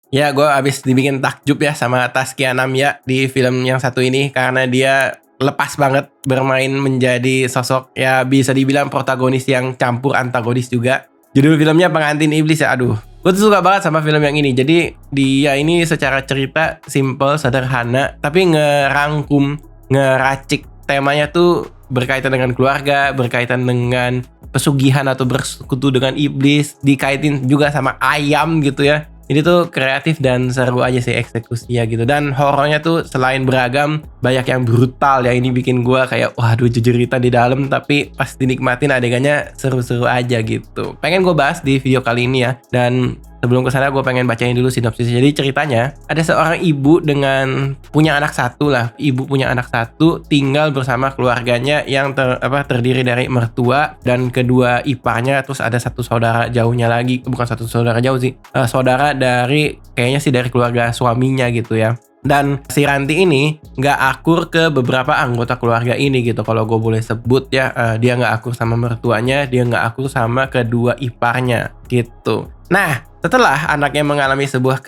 Ya, gue abis dibikin takjub ya sama Taskia Namya di film yang satu ini karena dia lepas banget bermain menjadi sosok ya bisa dibilang protagonis yang campur antagonis juga. Judul filmnya Pengantin Iblis ya, aduh. Gue tuh suka banget sama film yang ini. Jadi dia ini secara cerita simple, sederhana, tapi ngerangkum, ngeracik temanya tuh berkaitan dengan keluarga, berkaitan dengan pesugihan atau bersekutu dengan iblis, dikaitin juga sama ayam gitu ya. Ini tuh kreatif dan seru aja sih eksekusinya gitu. Dan horornya tuh selain beragam, banyak yang brutal ya. Ini bikin gue kayak, waduh jejerita di dalam. Tapi pas dinikmatin adegannya seru-seru aja gitu. Pengen gue bahas di video kali ini ya. Dan sebelum kesana gue pengen bacain dulu sinopsisnya. Jadi ceritanya, ada seorang ibu dengan punya anak satu lah. Ibu punya anak satu, tinggal bersama keluarganya yang terdiri dari mertua dan kedua iparnya. Terus ada satu saudara jauhnya lagi. Bukan satu saudara jauh sih. Saudara dari kayaknya sih dari keluarga suaminya gitu ya. Dan si Ranti ini nggak akur ke beberapa anggota keluarga ini gitu. Kalau gue boleh sebut ya, dia nggak akur sama mertuanya, dia nggak akur sama kedua iparnya gitu. Nah, setelah anaknya mengalami sebuah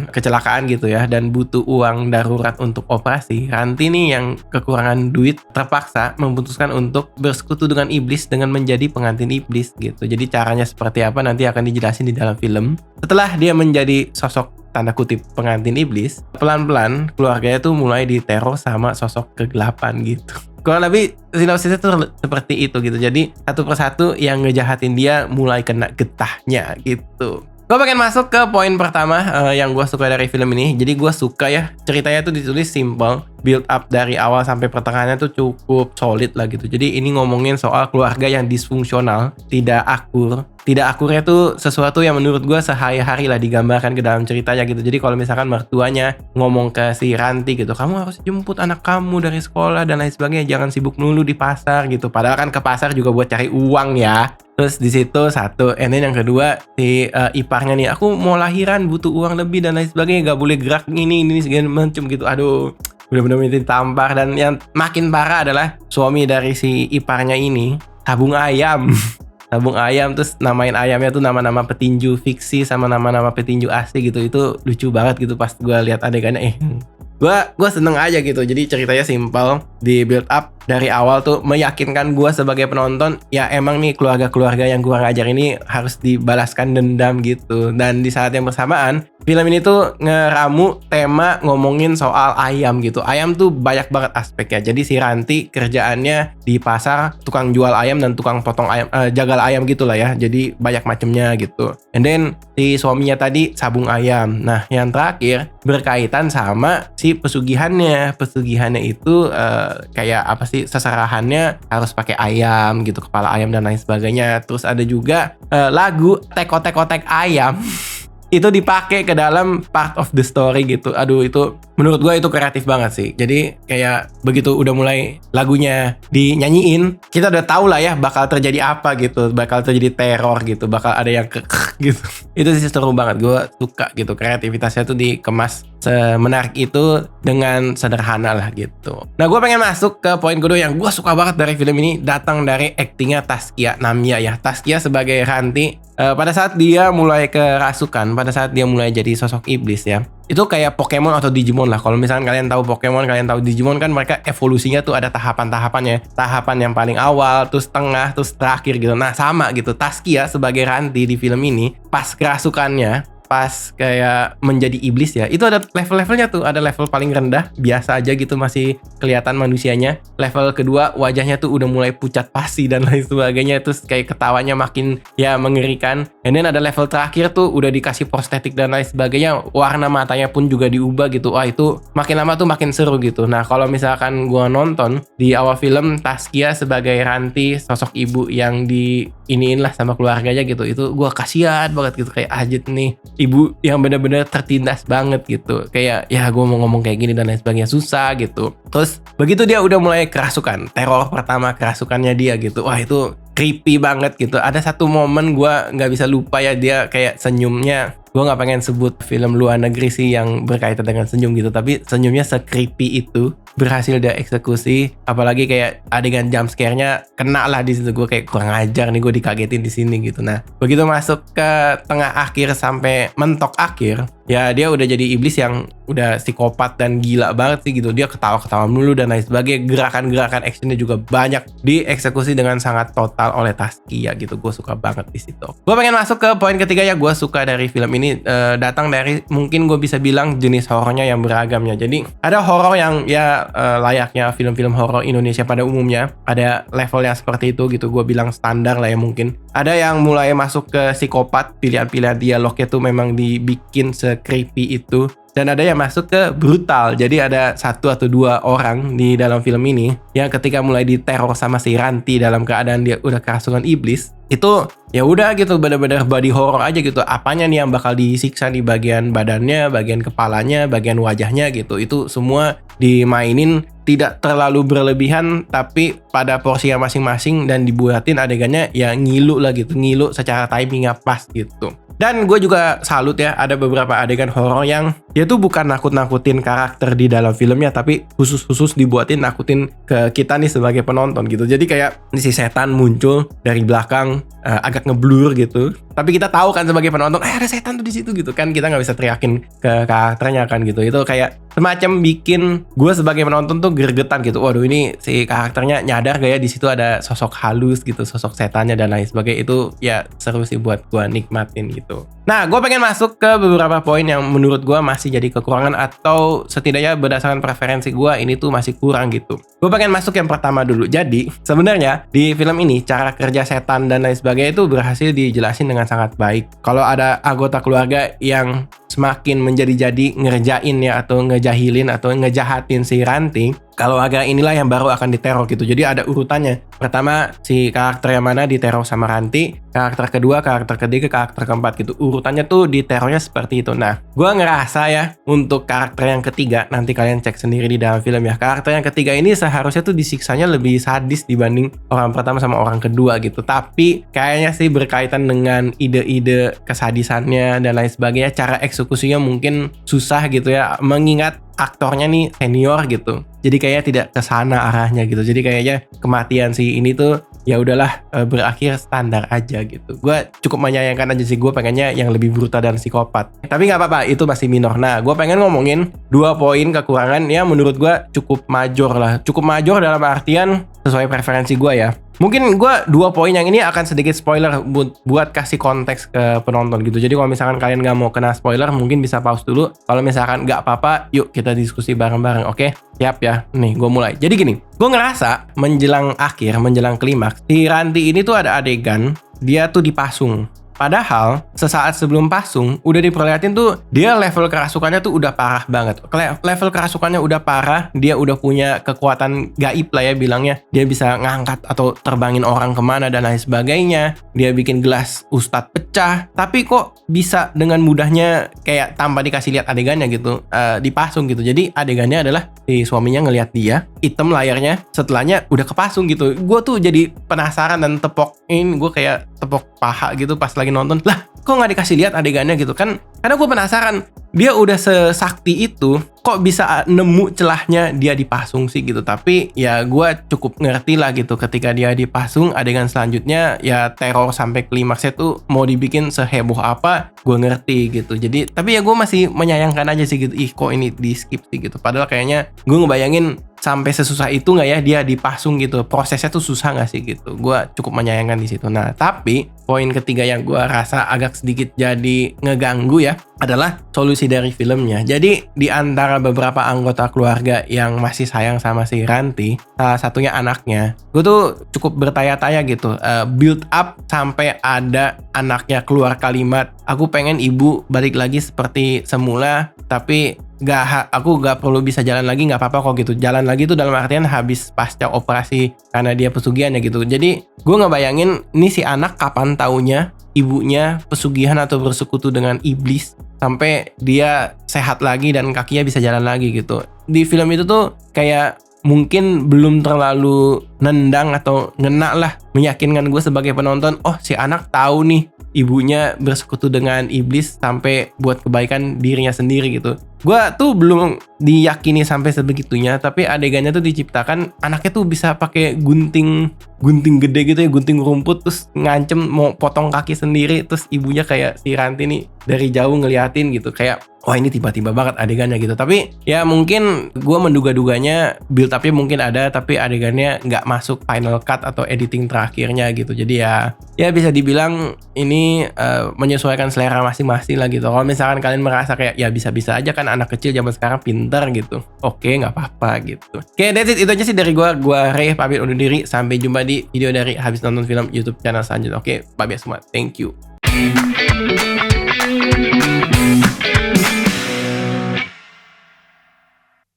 kecelakaan gitu ya, dan butuh uang darurat untuk operasi, Ranti nih yang kekurangan duit terpaksa memutuskan untuk bersekutu dengan iblis dengan menjadi pengantin iblis gitu. Jadi caranya seperti apa nanti akan dijelasin di dalam film. Setelah dia menjadi sosok tanda kutip pengantin iblis, pelan-pelan keluarganya tuh mulai diteror sama sosok kegelapan gitu. Kurang lebih sinopsisnya tuh seperti itu gitu. Jadi satu persatu yang ngejahatin dia mulai kena getahnya gitu. Gue pengen masuk ke poin pertama yang gue suka dari film ini. Jadi gue suka ya ceritanya tuh ditulis simple, build up dari awal sampai pertengahannya tuh cukup solid lah gitu. Jadi ini ngomongin soal keluarga yang disfungsional, tidak akur. Tidak akurnya tuh sesuatu yang menurut gue sehari-hari lah digambarkan ke dalam ceritanya gitu. Jadi kalau misalkan mertuanya ngomong ke si Ranti gitu, kamu harus jemput anak kamu dari sekolah dan lain sebagainya, jangan sibuk mulu di pasar gitu. Padahal kan ke pasar juga buat cari uang ya. Terus di situ satu, and then yang kedua si iparnya nih, aku mau lahiran butuh uang lebih dan lain sebagainya, gak boleh gerak ini segala macem gitu. Aduh, bener-bener minta tampar. Dan yang makin parah adalah suami dari si iparnya ini tabung ayam. Tabung ayam, terus namain ayamnya tuh nama-nama petinju fiksi sama nama-nama petinju asli gitu. Itu lucu banget gitu pas gue lihat adegannya. Gue seneng aja gitu. Jadi ceritanya simple, di build up dari awal tuh meyakinkan gue sebagai penonton, ya emang nih keluarga-keluarga yang gue ngajar ini harus dibalaskan dendam gitu. Dan di saat yang bersamaan, film ini tuh ngeramu tema ngomongin soal ayam gitu. Ayam tuh banyak banget aspeknya. Jadi si Ranti kerjaannya di pasar, tukang jual ayam dan tukang potong ayam, jagal ayam gitu lah ya. Jadi banyak macemnya gitu. And then si suaminya tadi sabung ayam. Nah yang terakhir berkaitan sama si pesugihannya. Pesugihannya itu kayak apa sih, seserahannya harus pakai ayam gitu, kepala ayam dan lain sebagainya. Terus ada juga lagu tek-otek ayam itu dipakai ke dalam part of the story gitu. Aduh, itu menurut gue itu kreatif banget sih. Jadi kayak begitu udah mulai lagunya dinyanyiin, kita udah tahu lah ya bakal terjadi apa gitu, bakal terjadi teror gitu, bakal ada yang gitu. Itu sih seru banget, gue suka gitu. Kreativitasnya tuh dikemas semenarik itu dengan sederhana lah gitu. Nah, gue pengen masuk ke poin kedua yang gue suka banget dari film ini, datang dari aktingnya Taskia Namya ya. Taskia sebagai Ranti, pada saat dia mulai kerasukan, pada saat dia mulai jadi sosok iblis ya, itu kayak Pokemon atau Digimon lah. Kalau misalkan kalian tahu Pokemon, kalian tahu Digimon kan, mereka evolusinya tuh ada tahapan-tahapannya. Tahapan yang paling awal, terus tengah, terus terakhir gitu. Nah sama gitu, Taskia sebagai Ranti di film ini, pas kerasukannya, pas kayak menjadi iblis ya, itu ada level-levelnya tuh. Ada level paling rendah, biasa aja gitu, masih kelihatan manusianya. Level kedua, wajahnya tuh udah mulai pucat pasi dan lain sebagainya. Terus kayak ketawanya makin ya mengerikan. And then ada level terakhir tuh udah dikasih prostetik dan lain sebagainya. Warna matanya pun juga diubah gitu. Wah itu makin lama tuh makin seru gitu. Nah kalau misalkan gua nonton di awal film Taskia sebagai Ranti, sosok ibu yang iniin lah sama keluarganya gitu, itu gua kasihan banget gitu. Kayak Ajit nih, ibu yang benar-benar tertindas banget gitu. Kayak ya gue mau ngomong kayak gini dan lain sebagainya susah gitu. Terus begitu dia udah mulai kerasukan, teror pertama kerasukannya dia gitu, wah itu creepy banget gitu. Ada satu momen gue nggak bisa lupa ya, dia kayak senyumnya. Gue nggak pengen sebut film luar negeri sih yang berkaitan dengan senyum gitu, tapi senyumnya se-creepy itu berhasil dia eksekusi. Apalagi kayak adegan jump scare-nya kena lah di situ. Gue kayak kurang ajar nih, gue dikagetin di sini gitu. Nah begitu masuk ke tengah akhir sampai mentok akhir, ya dia udah jadi iblis yang udah psikopat dan gila banget sih gitu. Dia ketawa-ketawa mulu dan lain sebagainya. Gerakan-gerakan actionnya juga banyak dieksekusi dengan sangat total oleh Taskia gitu. Gue suka banget di situ. Gue pengen masuk ke poin ketiga ya. Gue suka dari film ini datang dari mungkin gue bisa bilang jenis horornya yang beragamnya. Jadi ada horor yang ya layaknya film-film horor Indonesia pada umumnya. Ada level yang seperti itu gitu. Gue bilang standar lah ya mungkin. Ada yang mulai masuk ke psikopat. Pilihan-pilihan dialognya tuh memang dibikin se-creepy itu. Dan ada yang masuk ke brutal. Jadi ada 1 atau 2 orang di dalam film ini yang ketika mulai diteror sama si Ranti dalam keadaan dia udah kerasukan iblis, itu ya udah gitu benar-benar body horror aja gitu. Apanya nih yang bakal disiksa di bagian badannya, bagian kepalanya, bagian wajahnya gitu. Itu semua dimainin tidak terlalu berlebihan tapi pada porsi yang masing-masing dan dibuatin adegannya ya ngilu lah gitu. Ngilu secara timingnya pas gitu. Dan gue juga salut ya, ada beberapa adegan horor yang dia tuh bukan nakut-nakutin karakter di dalam filmnya, tapi khusus dibuatin nakutin ke kita nih sebagai penonton gitu. Jadi kayak si setan muncul dari belakang, agak ngeblur gitu. Tapi kita tahu kan sebagai penonton, ada setan tuh di situ gitu kan. Kita nggak bisa teriakin ke karakternya kan gitu. Itu kayak semacam bikin gue sebagai penonton tuh gregetan gitu. Waduh, ini si karakternya nyadar gak ya di situ ada sosok halus gitu, sosok setannya dan lain sebagainya. Itu ya seru sih buat gue nikmatin gitu. Nah, gue pengen masuk ke beberapa poin yang menurut gue masih jadi kekurangan atau setidaknya berdasarkan preferensi gue ini tuh masih kurang gitu. Gue pengen masuk yang pertama dulu. Jadi, sebenarnya di film ini cara kerja setan dan lain sebagainya itu berhasil dijelasin dengan sangat baik. Kalau ada anggota keluarga yang semakin menjadi-jadi ngerjain ya atau ngejahilin atau ngejahatin si Ranti, kalau agak inilah yang baru akan diteror gitu. Jadi ada urutannya. Pertama si karakter yang mana diteror sama Ranti, karakter kedua, karakter ketiga, karakter keempat gitu. Urutannya tuh diterornya seperti itu. Nah, gue ngerasa ya untuk karakter yang ketiga, nanti kalian cek sendiri di dalam film ya. Karakter yang ketiga ini seharusnya tuh disiksanya lebih sadis dibanding orang pertama sama orang kedua gitu. Tapi kayaknya sih berkaitan dengan ide-ide kesadisannya dan lain sebagainya. Cara eksekusinya mungkin susah gitu ya. Mengingat aktornya nih senior gitu. Jadi kayaknya tidak ke sana arahnya gitu. Jadi kayaknya kematian si ini tuh ya udahlah berakhir standar aja gitu. Gue cukup menyayangkan aja sih. Gue pengennya yang lebih brutal dan psikopat. Tapi nggak apa-apa, itu masih minor. Nah, gue pengen ngomongin 2 poin kekurangan yang menurut gue cukup major lah. Cukup major dalam artian sesuai preferensi gue ya. Mungkin gue 2 poin yang ini akan sedikit spoiler buat kasih konteks ke penonton gitu. Jadi kalau misalkan kalian gak mau kena spoiler, mungkin bisa pause dulu. Kalau misalkan gak apa-apa, yuk kita diskusi bareng-bareng, oke? Siap ya? Nih, gue mulai. Jadi gini, gue ngerasa menjelang akhir, menjelang klimaks, si Ranti ini tuh ada adegan, dia tuh dipasung. Padahal sesaat sebelum pasung udah diperlihatin tuh dia level kerasukannya tuh udah parah banget. Level kerasukannya udah parah, dia udah punya kekuatan gaib lah ya bilangnya. Dia bisa ngangkat atau terbangin orang kemana dan lain sebagainya. Dia bikin gelas ustadz pecah. Tapi kok bisa dengan mudahnya kayak tanpa dikasih lihat adegannya gitu, dipasung gitu. Jadi adegannya adalah si suaminya ngelihat dia, hitam layarnya, setelahnya udah kepasung gitu. Gue tuh jadi penasaran dan tepokin, gue kayak tepok paha gitu pas lagi nonton. Lah, kok nggak dikasih lihat adegannya gitu kan? Karena gue penasaran, dia udah sesakti itu, kok bisa nemu celahnya dia dipasung sih gitu. Tapi ya gue cukup ngerti lah gitu, ketika dia dipasung, adegan selanjutnya ya teror sampai klimaksnya tuh mau dibikin seheboh apa, gue ngerti gitu. Jadi tapi ya gue masih menyayangkan aja sih gitu. Ih, kok ini di skip sih gitu. Padahal kayaknya gue ngebayangin sampai sesusah itu nggak ya dia dipasung gitu. Prosesnya tuh susah nggak sih gitu. Gue cukup menyayangkan di situ. Nah, tapi poin ketiga yang gue rasa agak sedikit jadi ngeganggu ya adalah solusi dari filmnya. Jadi di antara beberapa anggota keluarga yang masih sayang sama si Ranti, salah satunya anaknya, gue tuh cukup bertanya-tanya gitu, build up sampai ada anaknya keluar kalimat, aku pengen ibu balik lagi seperti semula, tapi aku gak perlu bisa jalan lagi, gak apa-apa kok gitu. Jalan lagi tuh dalam artian habis pasca operasi karena dia pesugihan ya gitu. Jadi gue ngebayangin nih si anak kapan taunya ibunya pesugihan atau bersekutu dengan iblis sampai dia sehat lagi dan kakinya bisa jalan lagi gitu. Di film itu tuh kayak mungkin belum terlalu nendang atau ngena lah, meyakinkan gue sebagai penonton, oh si anak tahu nih ibunya bersekutu dengan iblis sampai buat kebaikan dirinya sendiri gitu. Gue tuh belum diyakini sampai sebegitunya, tapi adegannya tuh diciptakan anaknya tuh bisa pakai gunting gede gitu ya, gunting rumput, terus ngancem mau potong kaki sendiri, terus ibunya kayak si Ranti nih dari jauh ngeliatin gitu, kayak wah ini tiba-tiba banget adegannya gitu. Tapi ya mungkin gue menduga-duganya build up-nya mungkin ada, tapi adegannya nggak masuk final cut atau editing terakhirnya gitu. Jadi ya bisa dibilang ini menyesuaikan selera masing-masing lah gitu. Kalau misalkan kalian merasa kayak ya bisa-bisa aja kan anak kecil zaman sekarang pintar gitu, oke nggak apa-apa gitu. Oke, that's it, itu aja sih dari gue Ray pamit undur diri. Sampai jumpa di video dari Habis Nonton Film YouTube channel selanjutnya. Oke, bye-bye semua, thank you.